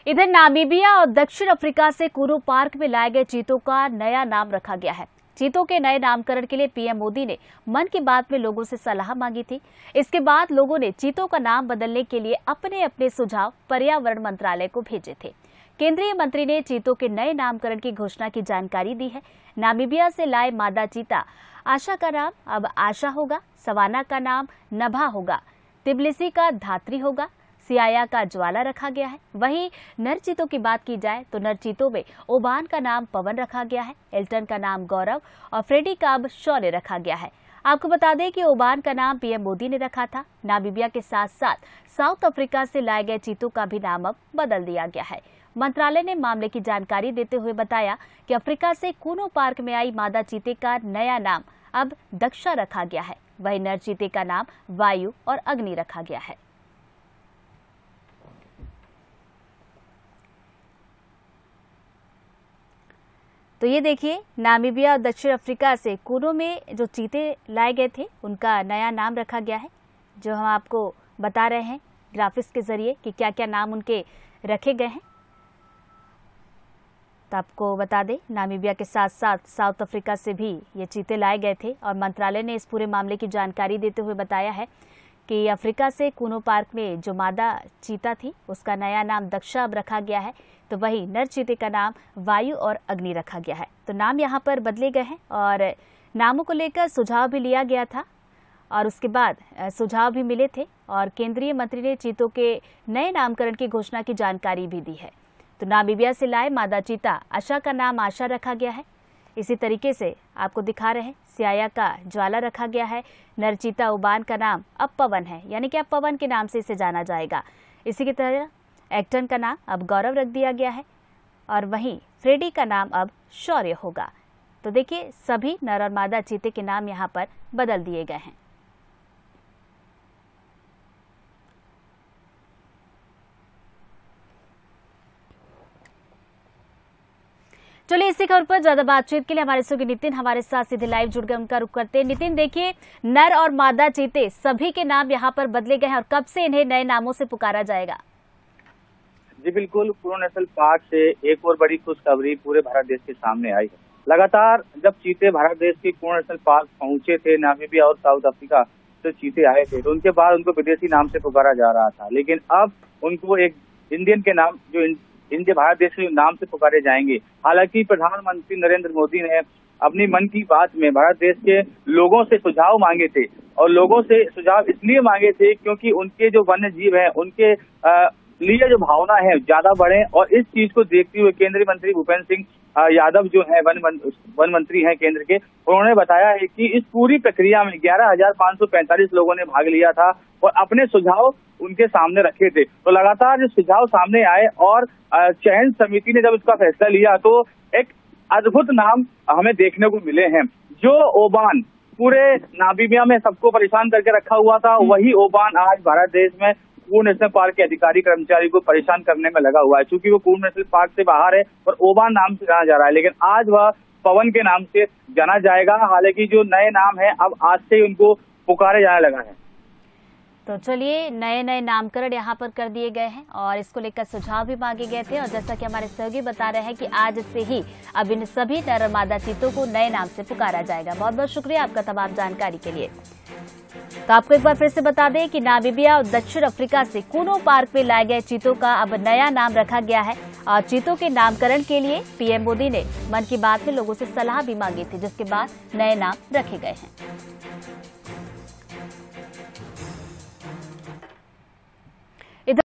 इधर नामीबिया और दक्षिण अफ्रीका से कुरू पार्क में लाए गए चीतों का नया नाम रखा गया है। चीतों के नए नामकरण के लिए पीएम मोदी ने मन की बात में लोगों से सलाह मांगी थी। इसके बाद लोगों ने चीतों का नाम बदलने के लिए अपने अपने सुझाव पर्यावरण मंत्रालय को भेजे थे। केंद्रीय मंत्री ने चीतों के नए नामकरण की घोषणा की जानकारी दी है। नामीबिया से लाए मादा चीता आशा का नाम अब आशा होगा, सवाना का नाम नभा होगा, तिब्लिसी का धात्री होगा, सियाया का ज्वाला रखा गया है। वहीं नर चीतों की बात की जाए तो नर चीतों में ओबान का नाम पवन रखा गया है, एल्टन का नाम गौरव और फ्रेडी का अब शौर्य रखा गया है। आपको बता दें कि ओबान का नाम पीएम मोदी ने रखा था। नामीबिया के साथ साथ साउथ अफ्रीका से लाए गए चीतों का भी नाम अब बदल दिया गया है। मंत्रालय ने मामले की जानकारी देते हुए बताया कि अफ्रीका से कूनो पार्क में आई मादा चीते का नया नाम अब दक्षा रखा गया है। वहीं नर चीते का नाम वायु और अग्नि रखा गया है। तो ये देखिए, नामीबिया और दक्षिण अफ्रीका से कूनो में जो चीते लाए गए थे उनका नया नाम रखा गया है, जो हम आपको बता रहे हैं ग्राफिक्स के जरिए कि क्या क्या नाम उनके रखे गए हैं। तो आपको बता दें, नामीबिया के साथ साथ साउथ अफ्रीका से भी ये चीते लाए गए थे और मंत्रालय ने इस पूरे मामले की जानकारी देते हुए बताया है कि अफ्रीका से कूनो पार्क में जो मादा चीता थी उसका नया नाम दक्षा अब रखा गया है। तो वहीं नर चीते का नाम वायु और अग्नि रखा गया है। तो नाम यहाँ पर बदले गए हैं और नामों को लेकर सुझाव भी लिया गया था और उसके बाद सुझाव भी मिले थे और केंद्रीय मंत्री ने चीतों के नए नामकरण की घोषणा की जानकारी भी दी है। तो नामीबिया से लाए मादा चीता आशा का नाम आशा रखा गया है। इसी तरीके से आपको दिखा रहे हैं, सियाया का ज्वाला रखा गया है। नर चीता ओबान का नाम अब पवन है, यानी कि अब पवन के नाम से इसे जाना जाएगा। इसी की तरह एक्टन का नाम अब गौरव रख दिया गया है और वहीं फ्रेडी का नाम अब शौर्य होगा। तो देखिए, सभी नर और मादा चीते के नाम यहाँ पर बदल दिए गए हैं। चलिए, इसी खबर पर ज्यादा बातचीत के लिए हमारे सहयोगी नितिन हमारे साथ सीधे लाइव जुड़ गए, उनका रुख करते हैं। नितिन, देखिए, नर और मादा चीते सभी के नाम यहाँ पर बदले गए हैं और कब से इन्हें नए नामों से पुकारा जाएगा? जी बिल्कुल, कूनो नेशनल पार्क से एक और बड़ी खुशखबरी पूरे भारत देश के सामने आई है। लगातार जब चीते भारत देश के कूनो नेशनल पार्क पहुंचे थे, नामीबिया और साउथ अफ्रीका से चीते आए थे, तो उनके बाद उनको विदेशी नाम से पुकारा जा रहा था। लेकिन अब उनको एक इंडियन के नाम, जो इंडिया भारत देश के नाम से पुकारे जाएंगे। हालांकि प्रधानमंत्री नरेंद्र मोदी ने अपनी मन की बात में भारत देश के लोगों से सुझाव मांगे थे और लोगों से सुझाव इसलिए मांगे थे क्योंकि उनके जो वन्य जीव है उनके लिए जो भावना है ज्यादा बढ़े। और इस चीज को देखते हुए केंद्रीय मंत्री भूपेंद्र सिंह यादव जो है वन मंत्री हैं केंद्र के, उन्होंने बताया है कि इस पूरी प्रक्रिया में 11,545 लोगों ने भाग लिया था और अपने सुझाव उनके सामने रखे थे। तो लगातार जो सुझाव सामने आए और चयन समिति ने जब इसका फैसला लिया तो एक अद्भुत नाम हमें देखने को मिले हैं। जो ओबान पूरे नामीबिया में सबको परेशान करके रखा हुआ था, वही ओबान आज भारत देश में कूनो नेशनल पार्क के अधिकारी कर्मचारी को परेशान करने में लगा हुआ है। चूंकि वो कूनो नेशनल पार्क से बाहर है और ओबान नाम से जाना जा रहा है, लेकिन आज वह पवन के नाम से जाना जाएगा। हालांकि जो नए नाम है अब आज से उनको पुकारे जाने लगा है। तो चलिए, नए नए नामकरण यहाँ पर कर दिए गए हैं और इसको लेकर सुझाव भी मांगे गए थे और जैसा कि हमारे सहयोगी बता रहे हैं कि आज से ही अब इन सभी नर और मादा चीतों को नए नाम से पुकारा जाएगा। बहुत बहुत शुक्रिया आपका तमाम जानकारी के लिए। तो आपको एक बार फिर से बता दें कि नामीबिया और दक्षिण अफ्रीका से कूनो पार्क में लाए गए चीतों का अब नया नाम रखा गया है और चीतों के नामकरण के लिए पीएम मोदी ने मन की बात में लोगों से सलाह भी मांगी थी, जिसके बाद नए नाम रखे गए हैं।